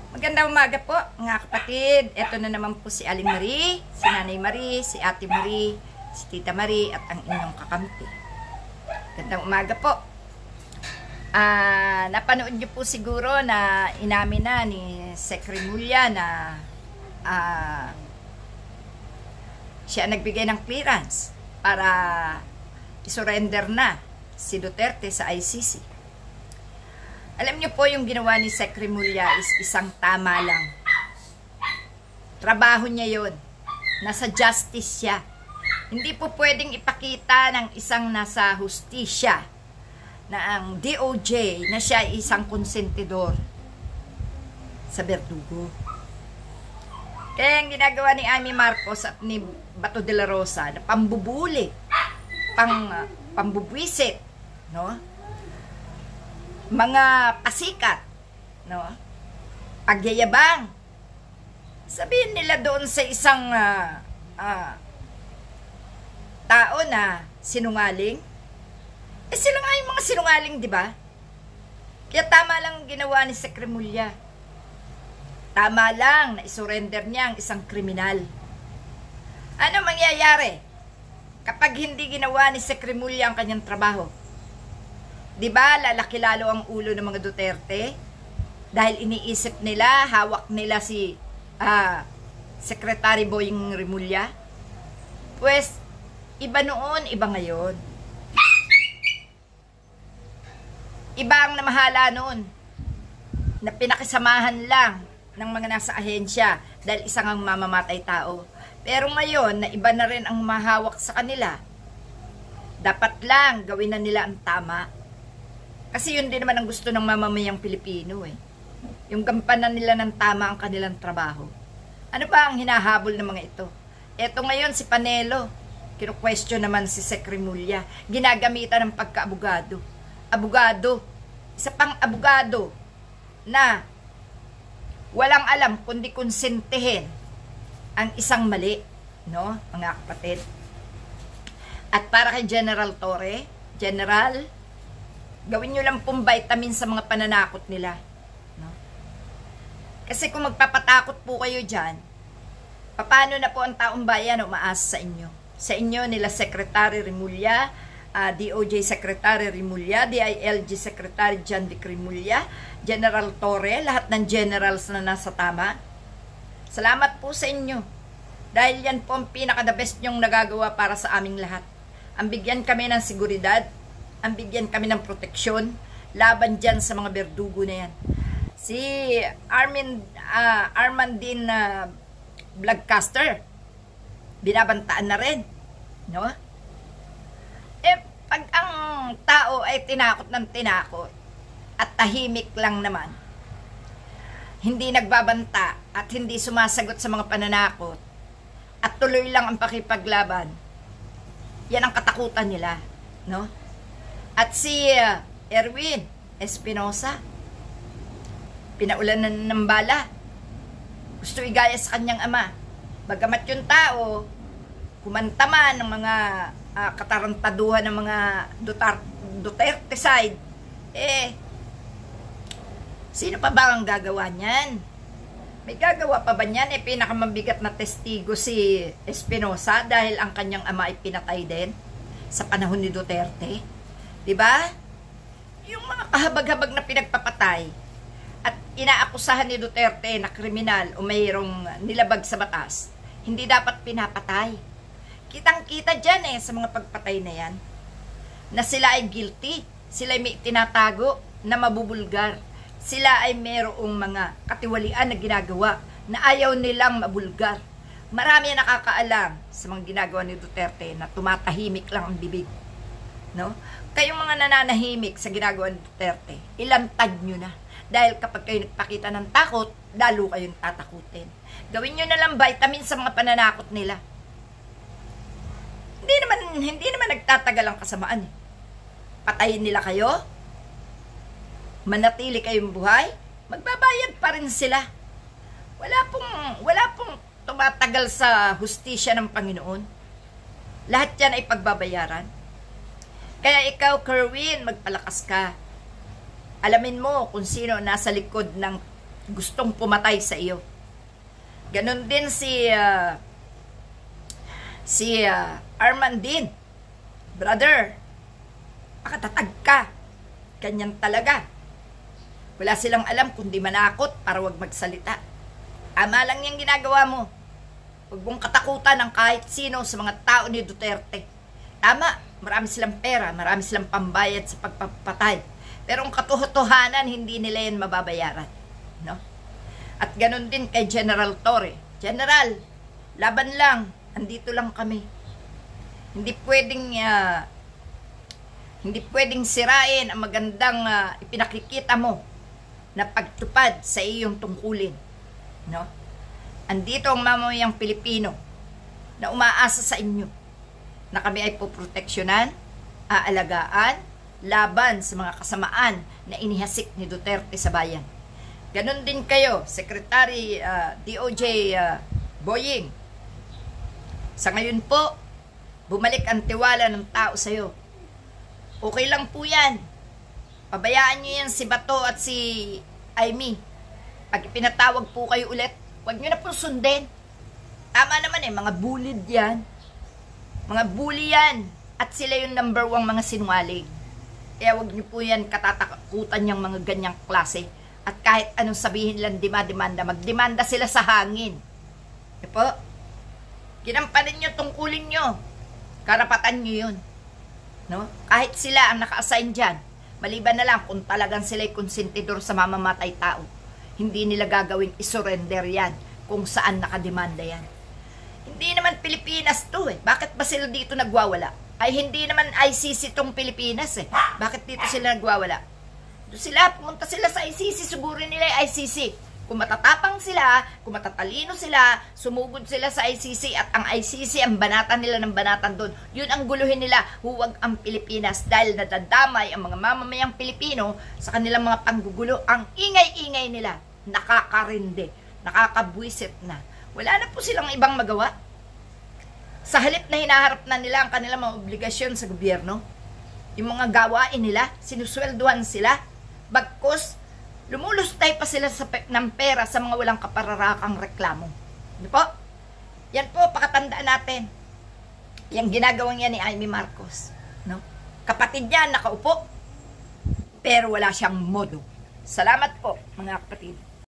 Magandang umaga po, mga kapatid. Ito na naman po si Aling Marie, si Nanay Marie, si Ate Marie, si Tita Marie, at ang inyong kakampi. Magandang umaga po. Napanood niyo po siguro na inamin na ni Sec Remulla na siya nagbigay ng clearance para isurrender na si Duterte sa ICC. Alam niyo po, yung ginawa ni Sec Remulla is isang tama lang. Trabaho niya yun. Nasa justice siya. Hindi po pwedeng ipakita ng isang nasa hustisya na ang DOJ na siya ay isang konsentidor sa berdugo. Kaya ang ginagawa ni Amy Marcos at ni Bato de la Rosa na pambubuli, pambubwisit, no? Mga pasikat, no? Pagyayabang. Sabihin nila doon sa isang tao na sinungaling. Sila nga yung mga sinungaling, di ba? Kaya tama lang ginawa ni Sec Remulla. Tama lang na isurrender niya ang isang kriminal. Ano mangyayari kapag hindi ginawa ni Sec Remulla ang kanyang trabaho? Diba, lalaki lalo ang ulo ng mga Duterte? Dahil iniisip nila, hawak nila si Secretary Boying Remulla. Pues, iba noon, iba ngayon. Iba ang namahala noon, na pinakisamahan lang ng mga nasa ahensya dahil isang ang mamamatay tao. Pero ngayon, na iba na rin ang mahawak sa kanila. Dapat lang gawin na nila ang tama. Kasi yun din naman ang gusto ng mamamayang Pilipino eh. Yung gampanan nila ng tama ang kanilang trabaho. Ano ba ang hinahabol ng mga ito? Eto ngayon si Panelo, kino-question naman si Sec Remulla, ginagamitan ng pagka-abogado. Abogado, isa pang abogado na walang alam kundi konsintihin ang isang mali, no, mga kapatid. At para kay General Torre, General, gawin nyo lang pong vitamin sa mga pananakot nila. No? Kasi kung magpapatakot po kayo dyan, paano na po ang taong bayan umaasa sa inyo? Sa inyo nila Secretary Remulla, DOJ Secretary Remulla, DILG Secretary John Vic Remulla, General Torre, lahat ng generals na nasa tama. Salamat po sa inyo. Dahil yan po ang pinaka-the best nyong nagagawa para sa aming lahat. Ang bigyan kami ng seguridad, ang bigyan kami ng proteksyon laban dyan sa mga berdugo na yan. Si Armandin Vlogcaster, binabantaan na rin, no? Pag ang tao ay tinakot ng tinakot at tahimik lang naman, hindi nagbabanta at hindi sumasagot sa mga pananakot at tuloy lang ang pakipaglaban, yan ang katakutan nila, no? At si Erwin Espinosa, pinaulanan ng bala. Gusto igaya sa kanyang ama. Bagamat yung tao, kumanta man ng mga katarantaduhan ng mga Duterte side, sino pa ba ang gagawa niyan? May gagawa pa ba niyan? Pinakamabigat na testigo si Espinosa dahil ang kanyang ama ay pinatay din sa panahon ni Duterte. Diba? Yung mga kahabag-habag na pinagpapatay at inaakusahan ni Duterte na kriminal o mayroong nilabag sa batas, hindi dapat pinapatay. Kitang-kita dyan sa mga pagpatay na yan, na sila ay guilty, sila ay may tinatago na mabubulgar, sila ay mayroong mga katiwalian na ginagawa na ayaw nilang mabulgar. Marami ang nakakaalam sa mga ginagawa ni Duterte na tumatahimik lang ang bibig. No? Kayong mga nananahimik sa ginagawa ni Duterte, ilantad nyo na. Dahil kapag kayo nagpakita ng takot, lalo kayong tatakutin. Gawin nyo na lang vitamin sa mga pananakot nila. Hindi naman nagtatagal ang kasamaan. Patayin nila kayo, manatili kayong buhay, magbabayad pa rin sila. Wala pong tumatagal sa hustisya ng Panginoon. Lahat yan ay pagbabayaran. Kaya ikaw, Kerwin, magpalakas ka. Alamin mo kung sino nasa likod ng gustong pumatay sa iyo. Ganon din si Arman din. Brother, makatatag ka. Ganyan talaga. Wala silang alam kundi manakot para wag magsalita. Tama lang yung ginagawa mo. Huwag mong katakutan ng kahit sino sa mga tao ni Duterte. Tama, marami silang pera, marami silang pambayad sa pagpapatay. Pero ang katotohanan, hindi nila yan mababayaran. No? At ganun din kay General Torre. General, laban lang. Andito lang kami. Hindi pwedeng sirain ang magandang ipinakikita mo na pagtupad sa iyong tungkulin. No? Andito ang mamamayang Pilipino na umaasa sa inyo na kami ay poproteksyonan, aalagaan, laban sa mga kasamaan na inihasik ni Duterte sa bayan. Ganon din kayo, Secretary DOJ Boying. Sa ngayon po, bumalik ang tiwala ng tao sa iyo. Okay lang po yan. Pabayaan nyo yan si Bato at si Amy. Pag pinatawag po kayo ulit, huwag nyo na po sundin. Tama naman mga bullied yan. Mga bully yan. At sila yung number 1 mga sinwaling. Kaya huwag nyo po yan katatakutan yung mga ganyang klase. At kahit anong sabihin lang demanda, magdemanda sila sa hangin. E po, kinampanin nyo, tungkulin nyo. Karapatan nyo yun. No? Kahit sila ang naka-assign dyan, maliban na lang kung talagang sila'y konsentidor sa mamamatay tao. Hindi nila gagawing isurrender yan kung saan nakademanda yan. Hindi naman Pilipinas to Bakit ba sila dito nagwawala? Ay hindi naman ICC tong Pilipinas Bakit dito sila nagwawala? Doon sila, pumunta sila sa ICC, sugurin nila yung ICC. Kung matatapang sila, kung matatalino sila, sumugod sila sa ICC at ang ICC, ang banatan nila ng banatan doon. Yun ang guluhin nila, huwag ang Pilipinas dahil nadadamay ang mga mamamayang Pilipino sa kanilang mga panggugulo. Ang ingay-ingay nila, nakakarinde, nakakabwisit na. Wala na po silang ibang magawa. Sa halip na hinaharap na nila ang kanilang mga obligasyon sa gobyerno, yung mga gawain nila, sinuswelduhan sila, bagkus, lumulustay pa sila ng pera sa mga walang kapararakang reklamo. Di po? Yan po, pakatandaan natin. Yung ginagawang yan ni Amy Marcos. No? Kapatid niya, nakaupo, pero wala siyang modo. Salamat po, mga kapatid.